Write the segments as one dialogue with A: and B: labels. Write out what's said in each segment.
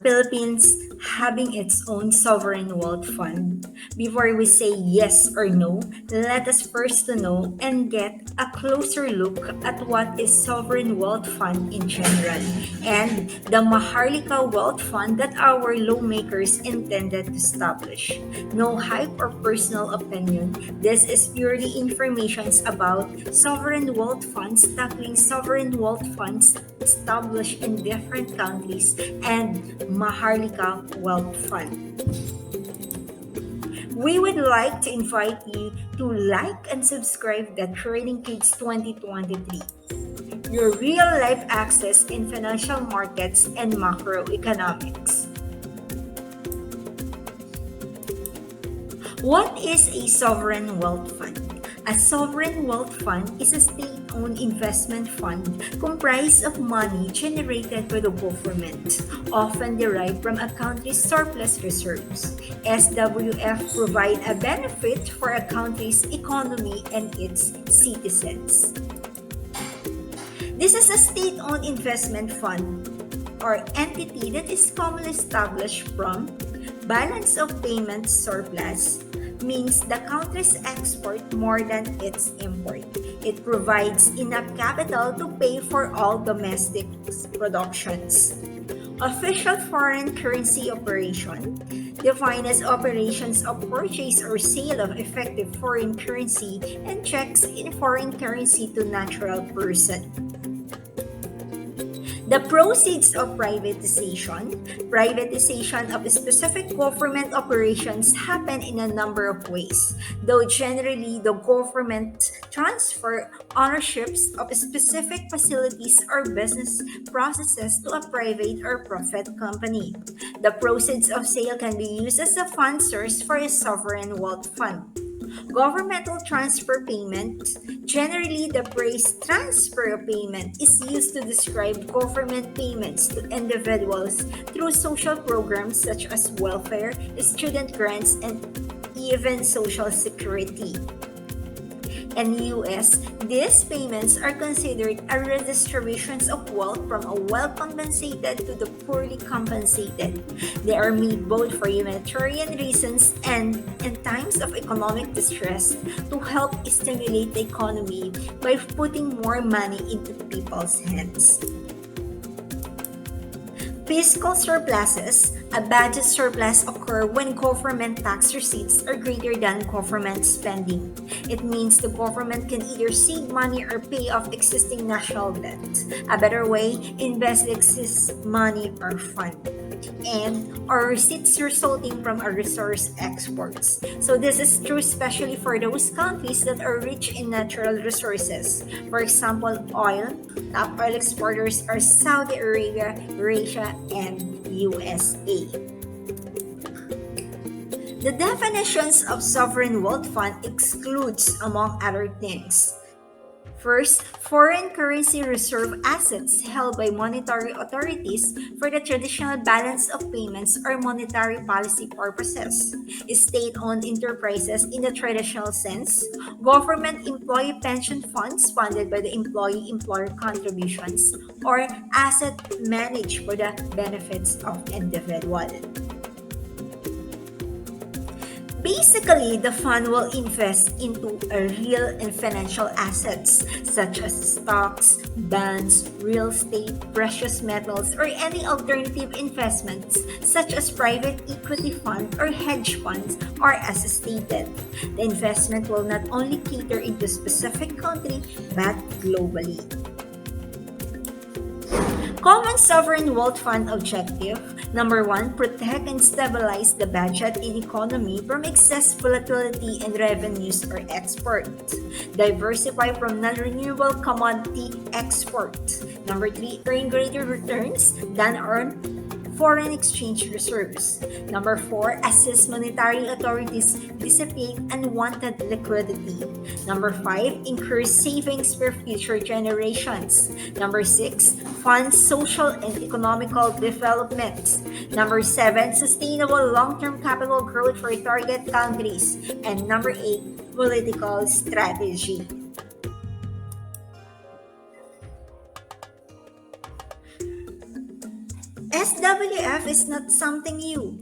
A: Philippines having its own sovereign wealth fund. Before we say yes or no, let us first to know and get a closer look at what is sovereign wealth fund in general and the Maharlika Wealth Fund that our lawmakers intended to establish. No hype or personal opinion. This is purely information about sovereign wealth funds tackling sovereign wealth funds established in different countries and Maharlika Wealth Fund. We would like to invite you to like and subscribe the Trading Kids 2023, your real-life access in financial markets and macroeconomics. What is a sovereign wealth fund? A sovereign wealth fund is a state-owned investment fund comprised of money generated by the government, often derived from a country's surplus reserves. SWF provide a benefit for a country's economy and its citizens. This is a state-owned investment fund or entity that is commonly established from balance of payment surplus means the country's export more than its import. It provides enough capital to pay for all domestic productions. Official foreign currency operation, defined as operations of purchase or sale of effective foreign currency and checks in foreign currency to natural person. The proceeds of privatization. Privatization of specific government operations happen in a number of ways, though generally the government transfer ownerships of specific facilities or business processes to a private or profit company. The proceeds of sale can be used as a fund source for a sovereign wealth fund. Governmental transfer payment. Generally, the phrase transfer payment is used to describe government payments to individuals through social programs such as welfare, student grants, and even social security. In US, these payments are considered a redistribution of wealth from a well-compensated to the poorly compensated. They are made both for humanitarian reasons and in times of economic distress to help stimulate the economy by putting more money into people's hands. Fiscal surpluses. A budget surplus occur when government tax receipts are greater than government spending. It means the government can either save money or pay off existing national debt. A better way, invest excess money or fund. And or receipts resulting from a resource exports. So this is true especially for those countries that are rich in natural resources. For example, oil. Top oil exporters are Saudi Arabia, Russia, and USA. The definitions of sovereign wealth fund excludes, among other things, first, foreign currency reserve assets held by monetary authorities for the traditional balance of payments or monetary policy purposes. State-owned enterprises in the traditional sense, government employee pension funds funded by the employee-employer contributions, or asset managed for the benefits of individual. Basically, the fund will invest into real and financial assets such as stocks, bonds, real estate, precious metals, or any alternative investments such as private equity fund or hedge funds or as stated. The investment will not only cater into specific country but globally. Common Sovereign Wealth Fund objective. Number 1, protect and stabilize the budget and economy from excess volatility in revenues or export. Diversify from non-renewable commodity export. Number 3, earn greater returns than earned foreign exchange reserves. Number 4, assist monetary authorities dissipate unwanted liquidity. Number 5, encourage savings for future generations. Number 6, fund social and economical development. Number 7, sustainable long-term capital growth for target countries. And number 8, political strategy. SWF is not something new.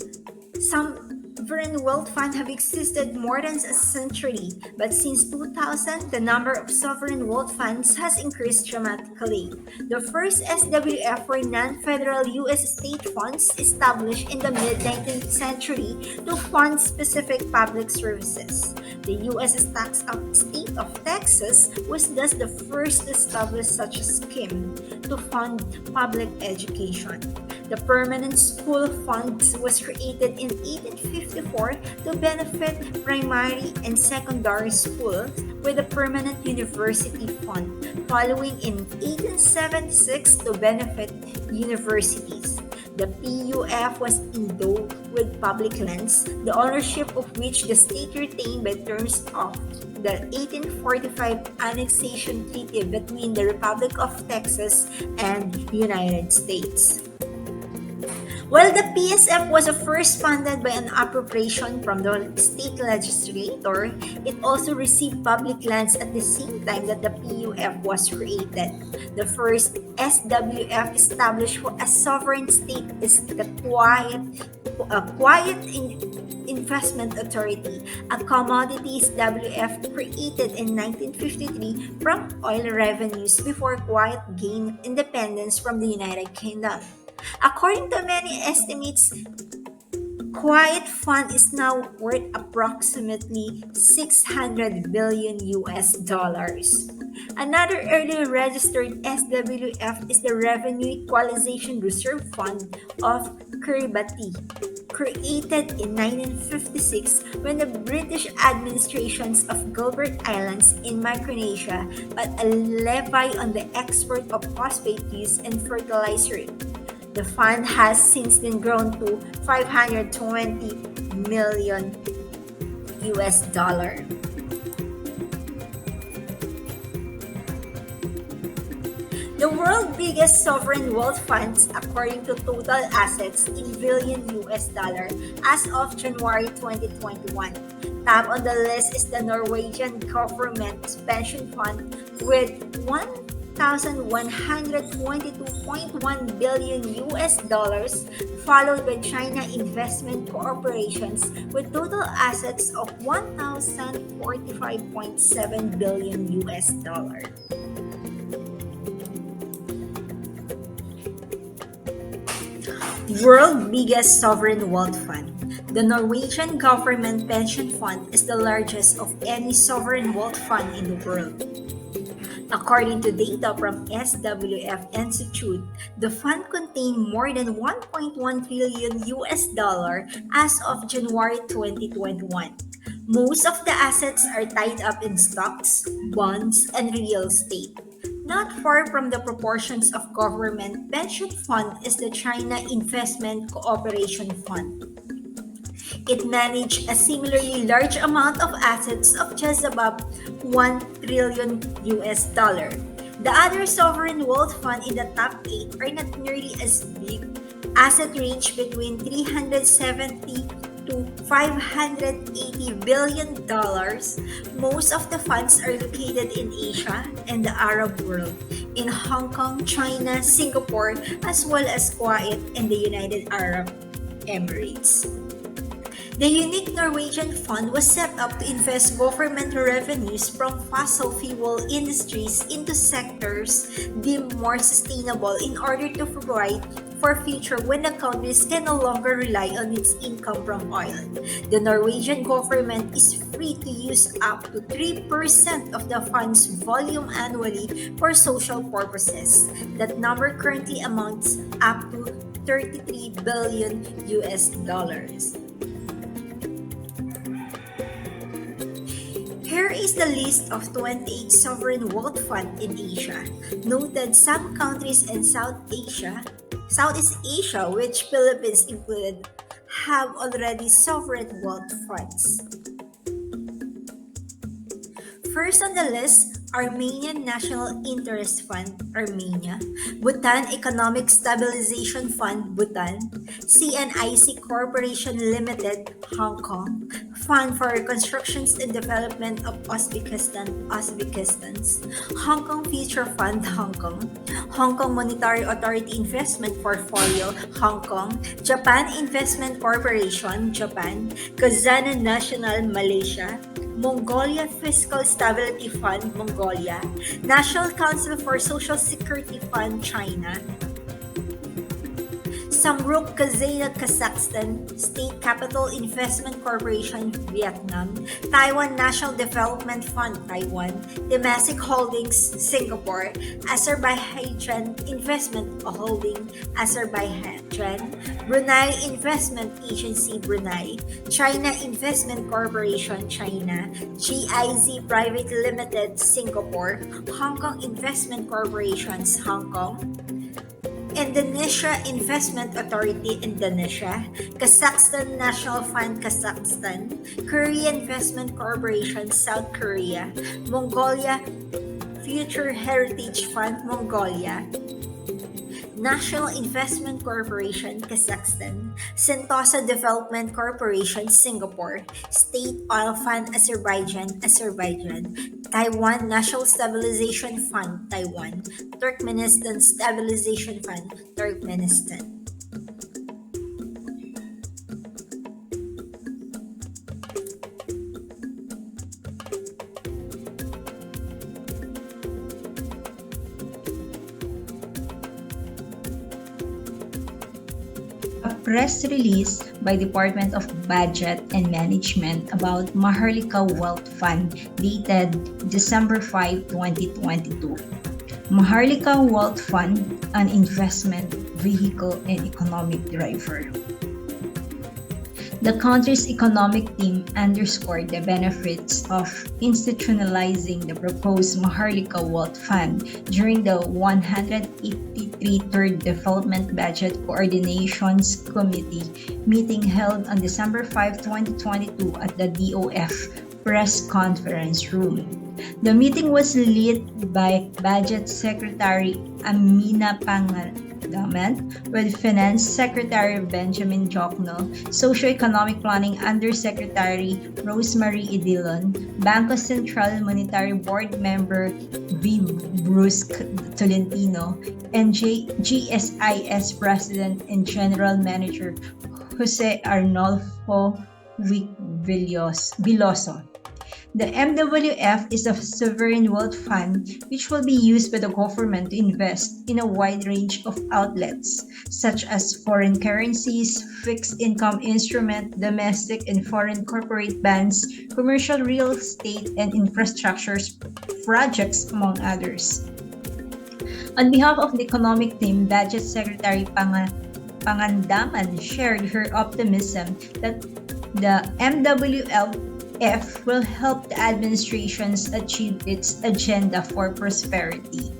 A: Sovereign wealth funds have existed more than a century, but since 2000, the number of sovereign wealth funds has increased dramatically. The first SWF were non-federal U.S. state funds established in the mid-19th century to fund specific public services. The U.S. state of Texas was thus the first to establish such a scheme to fund public education. The Permanent School Fund was created in 1854 to benefit primary and secondary schools, with the Permanent University Fund following in 1876 to benefit universities. The PUF was endowed with public lands, the ownership of which the state retained by terms of the 1845 Annexation Treaty between the Republic of Texas and the United States. While the PSF was first funded by an appropriation from the state legislature, it also received public lands at the same time that the PUF was created. The first SWF established for a sovereign state is the Quiet Investment Authority, a commodities WF created in 1953 from oil revenues before Kuwait gained independence from the United Kingdom. According to many estimates, Quiet Fund is now worth approximately 600 billion US dollars. Another early registered SWF is the Revenue Equalization Reserve Fund of Kiribati, created in 1956 when the British administrations of Gilbert Islands in Micronesia put a levy on the export of phosphate use in fertilizer. The fund has since been grown to 520 million US dollar. The world's biggest sovereign wealth funds, according to total assets in billion US dollar as of January 2021. Top on the list is the Norwegian government pension fund with 1,122.1 billion US dollars, followed by China Investment Corporations with total assets of 1,045.7 billion US dollars. World biggest sovereign wealth fund. The Norwegian government pension fund is the largest of any sovereign wealth fund in the world. According to data from SWF Institute, the fund contained more than 1.1 trillion US dollar as of January 2021. Most of the assets are tied up in stocks, bonds, and real estate. Not far from the proportions of government pension fund is the China Investment Cooperation Fund. It managed a similarly large amount of assets of just about 1 trillion US dollar. The other sovereign wealth fund in the top 8 are not nearly as big. Asset range between 370 to 580 billion dollars. Most of the funds are located in Asia and the Arab world, in Hong Kong, China, Singapore, as well as Kuwait and the United Arab Emirates. The unique Norwegian fund was set up to invest government revenues from fossil fuel industries into sectors deemed more sustainable in order to provide for future when the countries can no longer rely on its income from oil. The Norwegian government is free to use up to 3% of the fund's volume annually for social purposes. That number currently amounts up to 33 billion US dollars. Here is the list of 28 sovereign wealth funds in Asia. Note that some countries in Southeast Asia, which Philippines included, have already sovereign wealth funds. First on the list, Armenian National Interest Fund, Armenia, Bhutan Economic Stabilization Fund, Bhutan, CNIC Corporation Limited, Hong Kong, Fund for Reconstructions and Development of Uzbekistan's Hong Kong Future Fund, Hong Kong Monetary Authority Investment Portfolio, Hong Kong, Japan Investment Corporation, Japan, Khazanah National, Malaysia, Mongolia Fiscal Stability Fund, Mongolia, National Council for Social Security Fund, China, Samruk Kazaina, Kazakhstan, State Capital Investment Corporation, Vietnam, Taiwan National Development Fund, Taiwan, Domestic Holdings, Singapore, Azerbaijan Investment Holding, Azerbaijan, Brunei Investment Agency, Brunei, China Investment Corporation, China, GIZ Private Limited, Singapore, Hong Kong Investment Corporations, Hong Kong, Indonesia Investment Authority, Indonesia, Kazakhstan National Fund, Kazakhstan, Korea Investment Corporation, South Korea, Mongolia Future Heritage Fund, Mongolia, National Investment Corporation, Kazakhstan, Sentosa Development Corporation, Singapore, State Oil Fund, Azerbaijan, Taiwan National Stabilization Fund, Taiwan, Turkmenistan Stabilization Fund, Turkmenistan.
B: A press release by Department of Budget and Management about Maharlika Wealth Fund dated December 5, 2022. Maharlika Wealth Fund, an investment vehicle and economic driver. The country's economic team underscored the benefits of institutionalizing the proposed Maharlika Wealth Fund during the 183rd Third Development Budget Coordinations Committee meeting held on December 5, 2022 at the DOF Press Conference Room. The meeting was led by Budget Secretary Amina Pangadaman, with Finance Secretary Benjamin Jokno, Socio-Economic Planning Undersecretary Rosemary Idilon, Bangko Sentral Monetary Board Member V. Bruce Tolentino, and GSIS President and General Manager Jose Arnolfo Villoso. The MWF is a sovereign wealth fund which will be used by the government to invest in a wide range of outlets, such as foreign currencies, fixed income instrument, domestic and foreign corporate bonds, commercial real estate, and infrastructure projects, among others. On behalf of the economic team, Budget Secretary Pangandaman shared her optimism that the MWF will help the administrations achieve its agenda for prosperity.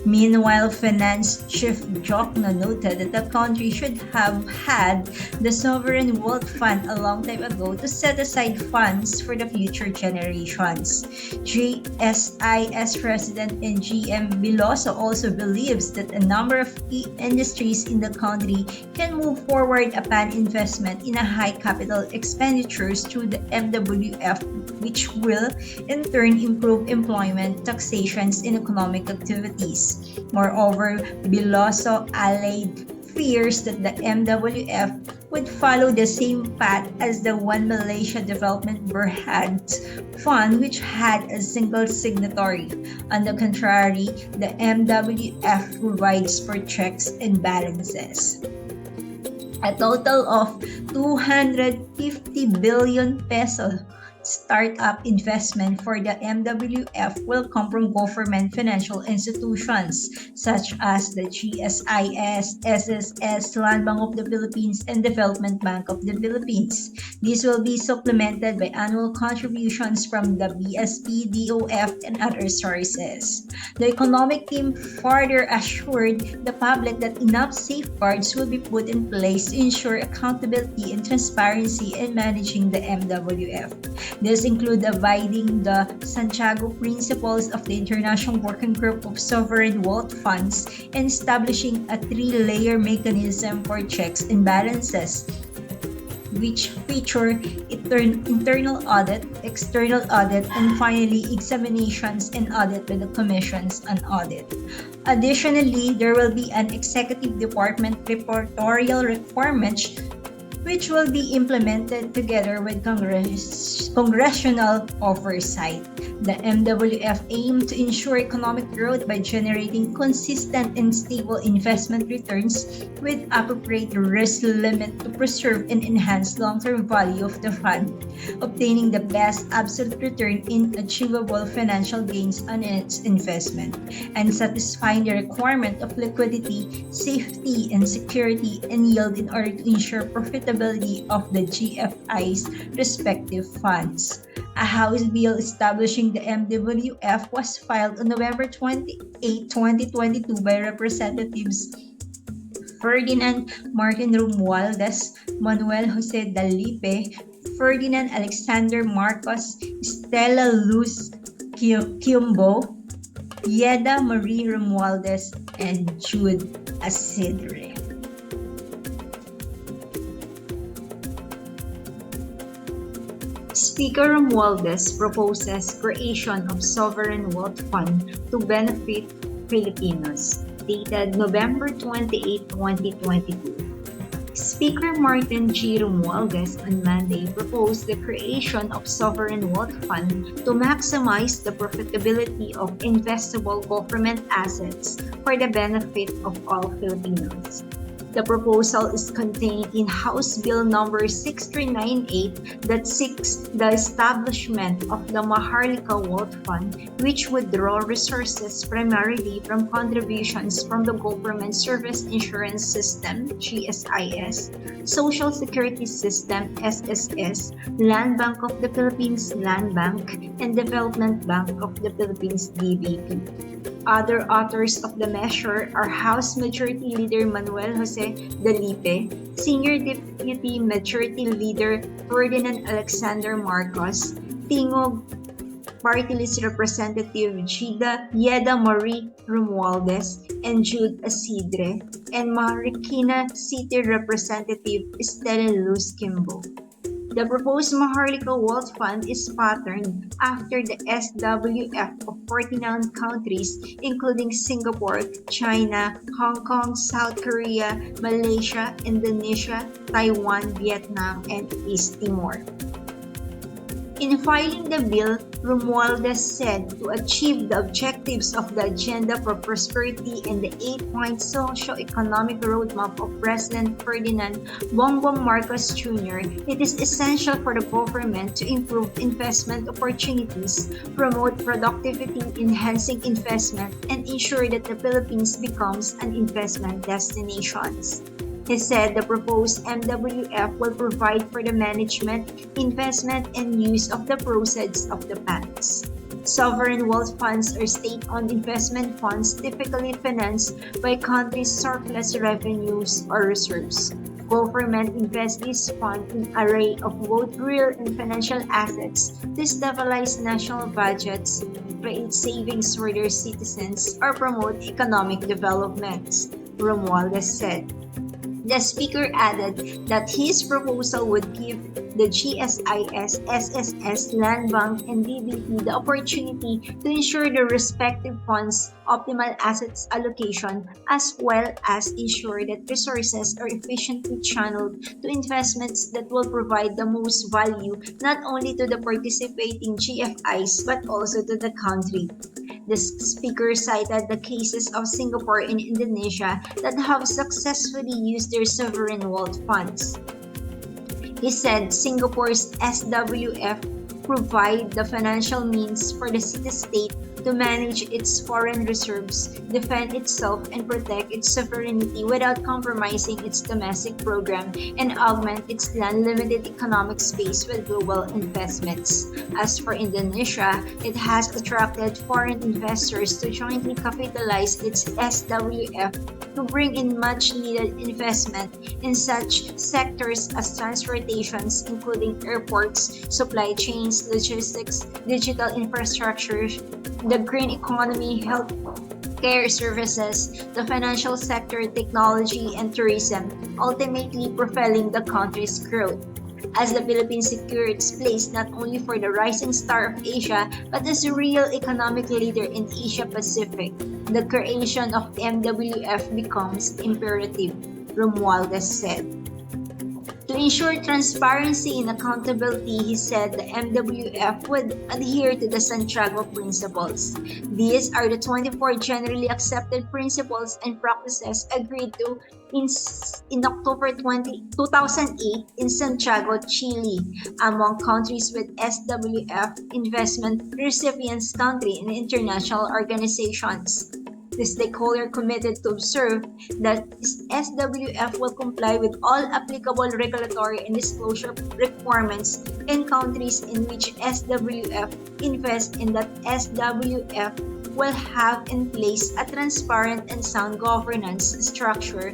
B: Meanwhile, Finance Chief Jokno noted that the country should have had the Sovereign Wealth Fund a long time ago to set aside funds for the future generations. GSIS President and GM Villoso also believes that a number of key industries in the country can move forward upon investment in a high capital expenditures through the MWF, which will in turn improve employment, taxations, and economic activities. Moreover, Villoso allayed fears that the MWF would follow the same path as the One Malaysia Development Berhad Fund, which had a single signatory. On the contrary, the MWF provides for checks and balances. A total of 250 billion pesos startup investment for the MWF will come from government financial institutions such as the GSIS, SSS, Land Bank of the Philippines, and Development Bank of the Philippines. These will be supplemented by annual contributions from the BSP, DOF, and other sources. The economic team further assured the public that enough safeguards will be put in place to ensure accountability and transparency in managing the MWF. This includes abiding the Santiago Principles of the International Working Group of Sovereign Wealth Funds and establishing a three-layer mechanism for checks and balances. which feature internal audit, external audit, and finally examinations and audit by the commissions on audit. Additionally, there will be an executive department reportorial requirement which will be implemented together with congressional oversight. The MWF aims to ensure economic growth by generating consistent and stable investment returns with appropriate risk limit to preserve and enhance long-term value of the fund, obtaining the best absolute return in achievable financial gains on its investment, and satisfying the requirement of liquidity, safety, and security and yield in order to ensure profitability of the GFI's respective funds. A House bill establishing the MWF was filed on November 28, 2022 by Representatives Ferdinand Martin Romualdez, Manuel Jose Dalipe, Ferdinand Alexander Marcos, Stella Luz Quimbo, Yeda Marie Romualdez, and Jude Asidre.
A: Speaker Romualdez proposes creation of Sovereign Wealth Fund to benefit Filipinos, dated November 28, 2022. Speaker Martin G. Romualdez on Monday proposed the creation of Sovereign Wealth Fund to maximize the profitability of investable government assets for the benefit of all Filipinos. The proposal is contained in House Bill number 6398 that seeks the establishment of the Maharlika Wealth Fund, which would draw resources primarily from contributions from the Government Service Insurance System (GSIS), Social Security System (SSS), Land Bank of the Philippines (Land Bank), and Development Bank of the Philippines (DBP). Other authors of the measure are House Majority Leader Manuel Jose Dalipe, Senior Deputy Majority Leader Ferdinand Alexander Marcos, Tingog Party List Representative Yeda Marie Romualdez and Jude Asidre, and Marikina City Representative Stella Luz Quimbo. The proposed Maharlika Wealth Fund is patterned after the SWF of 49 countries including Singapore, China, Hong Kong, South Korea, Malaysia, Indonesia, Taiwan, Vietnam, and East Timor. In filing the bill, Romualdez said to achieve the objectives of the Agenda for Prosperity and the 8-point socio-economic roadmap of President Ferdinand Bongbong Marcos Jr., it is essential for the government to improve investment opportunities, promote productivity, enhancing investment, and ensure that the Philippines becomes an investment destination. He said the proposed MWF will provide for the management, investment, and use of the proceeds of the funds. Sovereign wealth funds are state-owned investment funds typically financed by countries' surplus revenues or reserves. Government invests this fund in an array of both real and financial assets to stabilize national budgets, create savings for their citizens, or promote economic developments, Romualdez said. The speaker added that his proposal would give the GSIS, SSS, Land Bank, and DBP the opportunity to ensure the respective funds' optimal assets allocation as well as ensure that resources are efficiently channeled to investments that will provide the most value not only to the participating GFIs but also to the country. The speaker cited the cases of Singapore and Indonesia that have successfully used their sovereign wealth funds. He said Singapore's SWF provide the financial means for the city-state to manage its foreign reserves, defend itself, and protect its sovereignty without compromising its domestic program and augment its land-limited economic space with global investments. As for Indonesia, it has attracted foreign investors to jointly capitalize its SWF to bring in much-needed investment in such sectors as transportations, including airports, supply chains, logistics, digital infrastructure, the green economy, healthcare services, the financial sector, technology, and tourism, ultimately propelling the country's growth.
B: as the Philippines secured its place not only for the rising star of Asia but as a real economic leader in Asia Pacific. The creation of MWF becomes imperative, Romualdez said. To ensure transparency and accountability, he said the MWF would adhere to the Santiago Principles. These are the 24 generally accepted principles and practices agreed to in October 2008 in Santiago, Chile, among countries with SWF investment recipients country and international organizations. The stakeholder committed to observe that SWF will comply with all applicable regulatory and disclosure requirements in countries in which SWF invests and that SWF will have in place a transparent and sound governance structure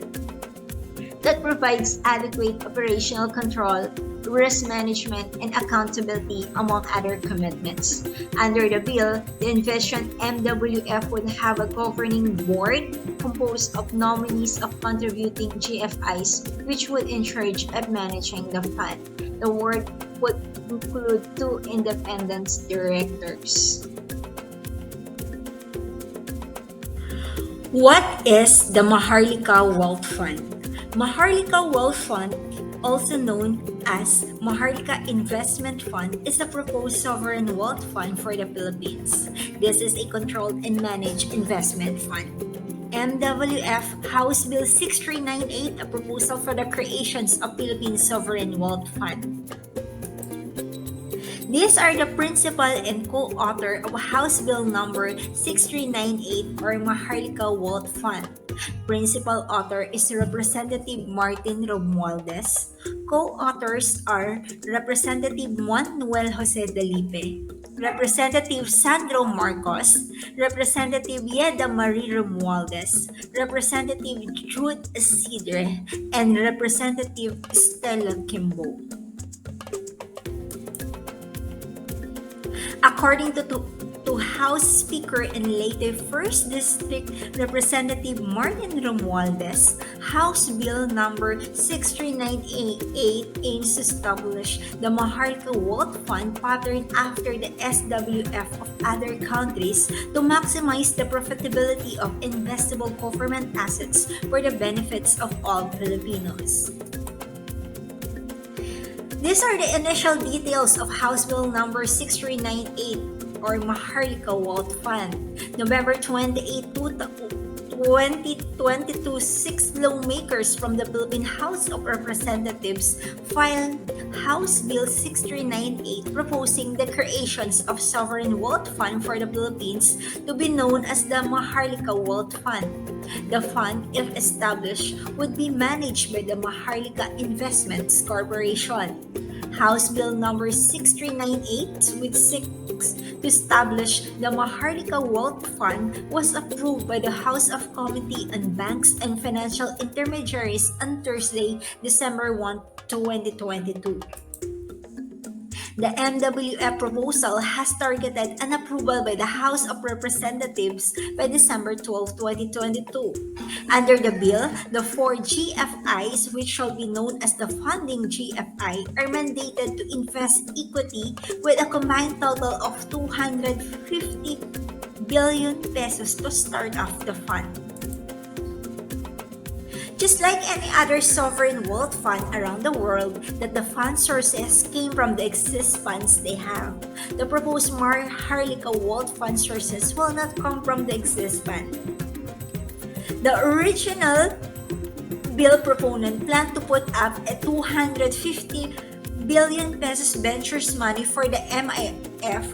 B: that provides adequate operational control, risk management, and accountability, among other commitments. Under the bill, the envisioned MWF would have a governing board composed of nominees of contributing GFIs, which would in charge of managing the fund. The board would include 2 independent directors.
A: What is the Maharlika Wealth Fund? Maharlika Wealth Fund, also known as Maharlika Investment Fund, is a proposed sovereign wealth fund for the Philippines. This is a controlled and managed investment fund. MWF House Bill 6398, a proposal for the creation of Philippine Sovereign Wealth Fund. These are the principal and co-author of House Bill number 6398 or Maharlika Wealth Fund. Principal author is Representative Martin Romualdez. Co-authors are Representative Manuel Jose Delipe, Representative Sandro Marcos, Representative Yeda Marie Romualdez, Representative Jude Isidre, and Representative Stella Kimbo. According to House Speaker and Leyte 1st District Representative Martin Romualdez, House Bill number 6398 aims to establish the Maharlika Wealth Fund patterned after the SWF of other countries to maximize the profitability of investable government assets for the benefits of all Filipinos. These are the initial details of House Bill number 6398 or Maharlika Wealth Fund. November 28, 2022, 6 lawmakers from the Philippine House of Representatives filed House Bill 6398 proposing the creation of Sovereign Wealth Fund for the Philippines to be known as the Maharlika Wealth Fund. The fund, if established, would be managed by the Maharlika Investments Corporation. House Bill number 6398, which seeks to establish the Maharlika Wealth Fund, was approved by the House of Committee on Banks and Financial Intermediaries on Thursday, December 1, 2022. The MWF proposal has targeted an approval by the House of Representatives by December 12, 2022. Under the bill, the 4 GFIs, which shall be known as the Funding GFI, are mandated to invest equity with a combined total of 250 billion pesos to start off the fund. Just like any other sovereign wealth fund around the world, that the fund sources came from the existing funds they have. The proposed Maharlika Wealth Fund sources will not come from the existing fund. The original bill proponent planned to put up a 250 billion pesos ventures money for the MIF,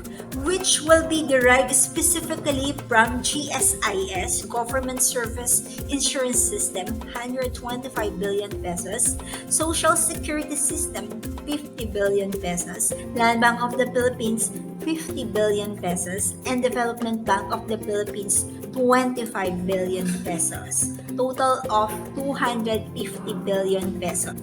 A: which will be derived specifically from GSIS, Government Service Insurance System, 125 billion pesos, Social Security System, 50 billion pesos, Land Bank of the Philippines, 50 billion pesos, and Development Bank of the Philippines, 25 billion pesos. Total of 250 billion pesos.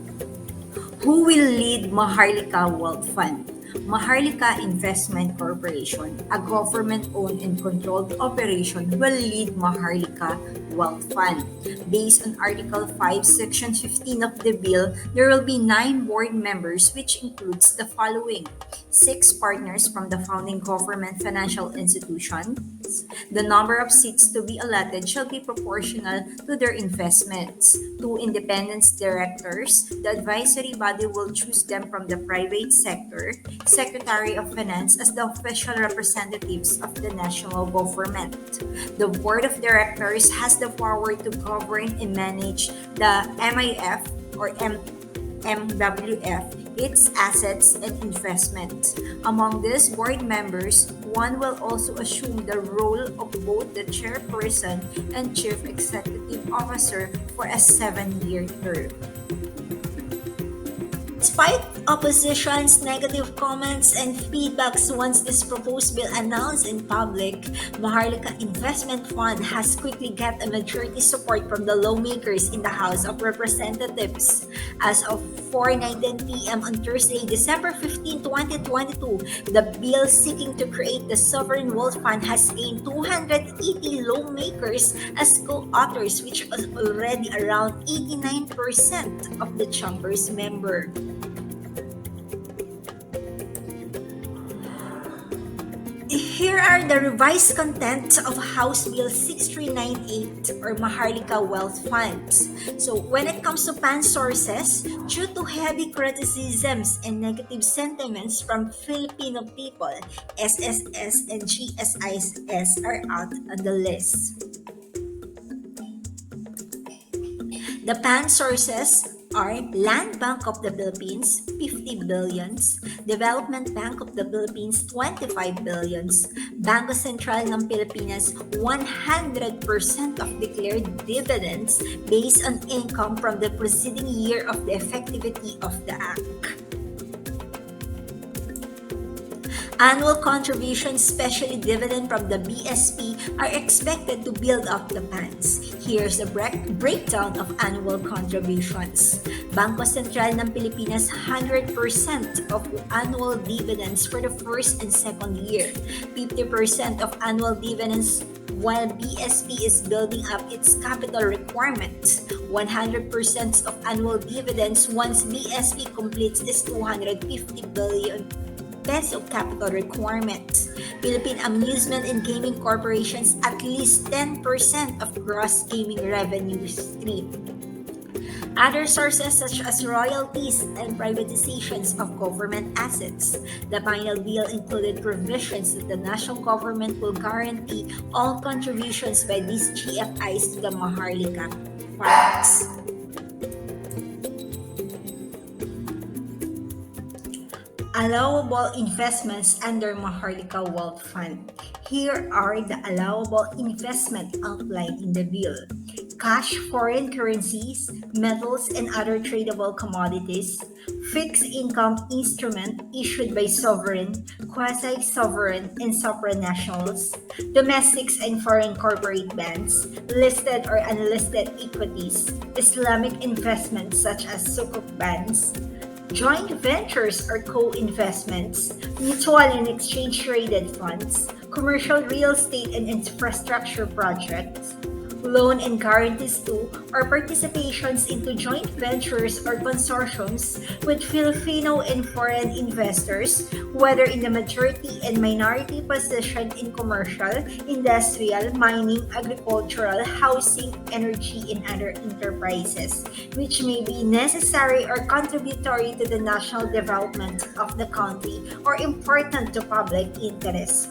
A: Who will lead Maharlika Wealth Fund? Maharlika Investment Corporation, a government-owned and controlled operation, will lead Maharlika Wealth Fund. Based on Article 5, Section 15 of the bill, there will be 9 board members, which includes the following: 6 partners from the founding government financial institutions. The number of seats to be allotted shall be proportional to their investments. 2 independent directors. The advisory body will choose them from the private sector. Secretary of Finance as the official representatives of the national government. The board of directors has the power to govern and manage the MIF or MWF, its assets and investments. Among these board members, one will also assume the role of both the chairperson and chief executive officer for a 7-year term. Despite opposition's negative comments and feedbacks once this proposed bill announced in public, Maharlika Investment Fund has quickly got a majority support from the lawmakers in the House of Representatives. As of 4:19 p.m. on Thursday, December 15, 2022, the bill seeking to create the Sovereign Wealth Fund has gained 280 lawmakers as co-authors, which is already around 89% of the chamber's member. Here are the revised content of House Bill 6398 or Maharlika Wealth Fund. So when it comes to PAN sources, due to heavy criticisms and negative sentiments from Filipino people, SSS and GSIS are out on the list. The PAN sources are Land Bank of the Philippines, 50 billions, Development Bank of the Philippines, 25 billions, Bangko Sentral ng Pilipinas, 100% of declared dividends based on income from the preceding year of the effectivity of the Act. Annual contributions, especially dividend from the BSP, are expected to build up the PANs. Here's the breakdown of annual contributions. Bangko Sentral ng Pilipinas, 100% of annual dividends for the first and second year, 50% of annual dividends while BSP is building up its capital requirements, 100% of annual dividends once BSP completes its 250 billion peso capital requirements. Philippine Amusement and Gaming Corporations at least 10% of gross gaming revenue stream. Other sources such as royalties and privatizations of government assets. The final bill included provisions that the national government will guarantee all contributions by these GFIs to the Maharlika funds. Allowable investments under Maharlika Wealth Fund. Here are the allowable investment outlined in the bill. Cash, foreign currencies, metals, and other tradable commodities, fixed income instrument issued by sovereign, quasi-sovereign, and supranationals, domestics and foreign corporate bonds, listed or unlisted equities, Islamic investments such as sukuk bonds, joint ventures or co-investments, mutual and exchange-traded funds, commercial real estate and infrastructure projects, loan and guarantees to or participations into joint ventures or consortiums with Filipino and foreign investors, whether in the majority and minority position in commercial, industrial, mining, agricultural, housing, energy, and other enterprises, which may be necessary or contributory to the national development of the country or important to public interest.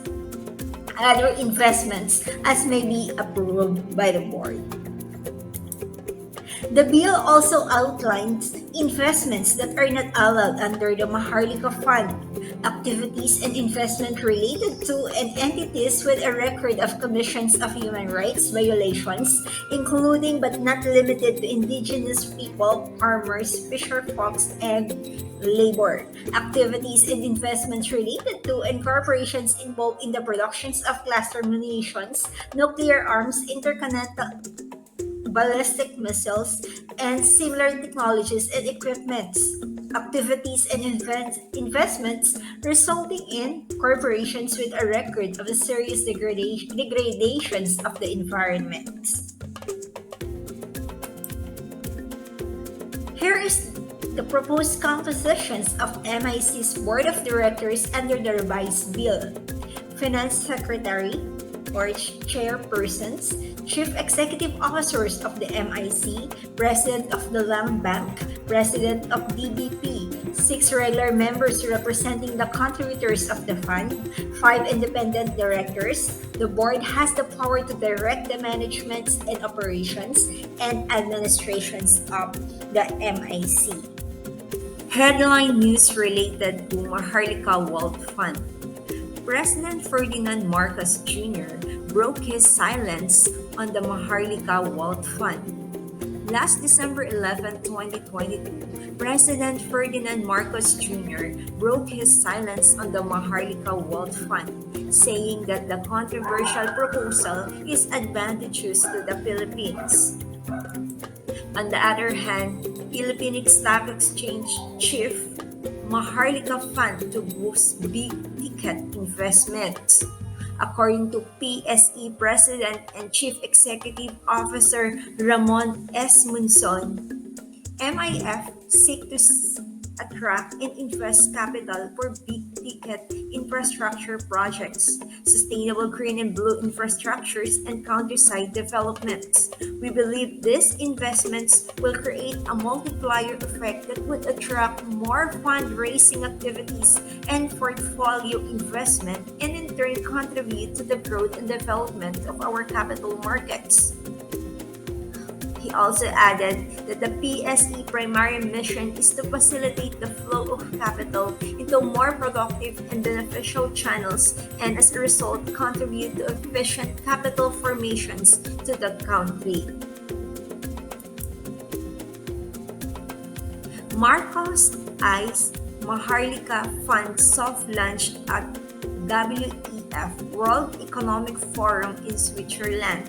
A: Other investments as may be approved by the board. The bill also outlines investments that are not allowed under the Maharlika Fund, activities and investment related to and entities with a record of commissions of human rights violations, including but not limited to indigenous people, farmers, fisher folks, and labor, activities and investments related to and corporations involved in the productions of cluster munitions, nuclear arms, intercontinental ballistic missiles, and similar technologies and equipments, activities and investments, resulting in corporations with a record of serious degradations of the environment. Here is the proposed compositions of MIC's Board of Directors under the revised bill. Finance Secretary or Chairpersons, Chief Executive Officers of the MIC, President of the Land Bank, President of DBP, 6 regular members representing the contributors of the fund, 5 independent directors. The board has the power to direct the management and operations and administrations of the MIC. Headline news related to Maharlika Wealth Fund. President Ferdinand Marcos Jr. broke his silence on the Maharlika Wealth Fund. Last December 11, 2022, President Ferdinand Marcos Jr. broke his silence on the Maharlika Wealth Fund, saying that the controversial proposal is advantageous to the Philippines. On the other hand, Philippine Stock Exchange Chief Maharlika Fund to boost big-ticket investments. According to PSE President and Chief Executive Officer Ramon S. Munson, MIF seek to attract and invest capital for big-ticket infrastructure projects, sustainable green and blue infrastructures, and countryside developments. We believe these investments will create a multiplier effect that would attract more fundraising activities and portfolio investment, and in turn contribute to the growth and development of our capital markets. He also added that the PSE primary mission is to facilitate the flow of capital into more productive and beneficial channels, and as a result contribute to efficient capital formations to the country. Marcos I's Maharlika Fund soft launched at WEF World Economic Forum in Switzerland.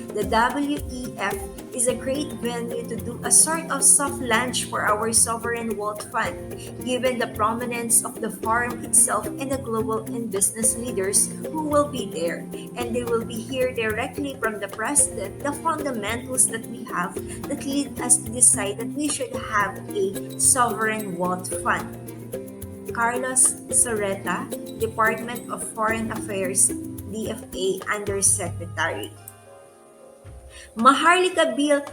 A: The WEF is a great venue to do a sort of soft launch for our Sovereign Wealth Fund, given the prominence of the forum itself and the global and business leaders who will be there. And they will be here directly from the President, the fundamentals that we have that lead us to decide that we should have a Sovereign Wealth Fund. Carlos Soreta, Department of Foreign Affairs, DFA Undersecretary. Maharlika Bill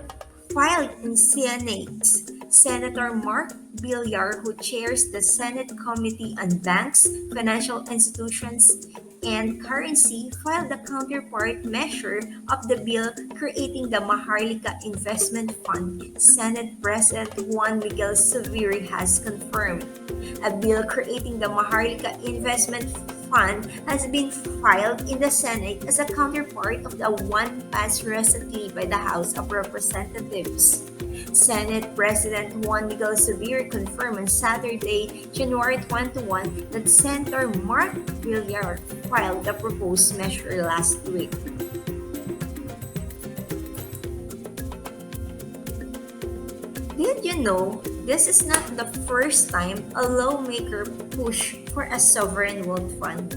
A: filed in Senate. Senator Mark Villar, who chairs the Senate Committee on Banks, Financial Institutions, and Currency, filed the counterpart measure of the bill creating the Maharlika Investment Fund. Senate President Juan Miguel Zubiri has confirmed. A bill creating the Maharlika Investment Fund has been filed in the Senate as a counterpart of the one passed recently by the House of Representatives. Senate President Juan Miguel Zubiri confirmed on Saturday, January 21, that Senator Mark Villar filed the proposed measure last week. Did you know this is not the first time a lawmaker pushed for a sovereign wealth fund?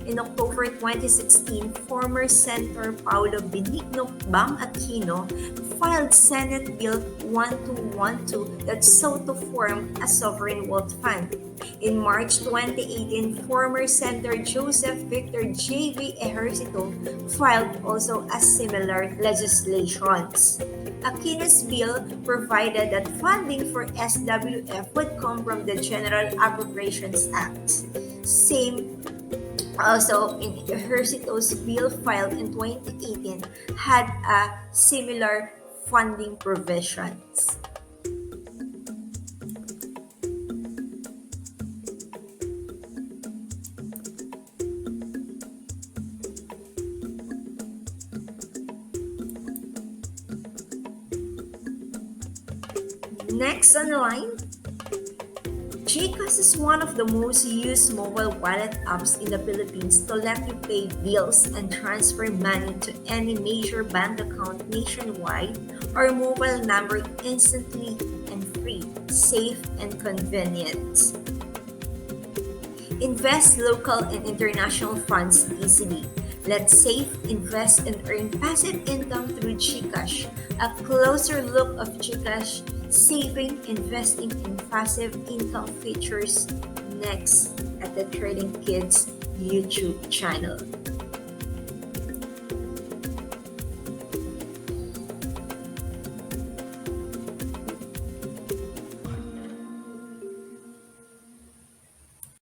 A: In October 2016, former Senator Paulo Benigno Bam Aquino filed Senate Bill 1212 that sought to form a sovereign wealth fund. In March 2018, former Senator Joseph Victor J.V. Ejercito filed also a similar legislations. Aquino's bill provided that funding for SWF would come from the General Appropriations Act. Same also in Ejercito's bill filed in 2018 had a similar funding provisions. Next on the line, GSIS is one of the most used mobile wallet apps in the Philippines to let you pay bills and transfer money to any major bank account nationwide or mobile number instantly and free. safe, and convenient. Invest local and international funds easily. Let's save, invest, and earn passive income through GCash. A closer look of GCash saving, investing, and passive income features next at the Trading Kids YouTube channel.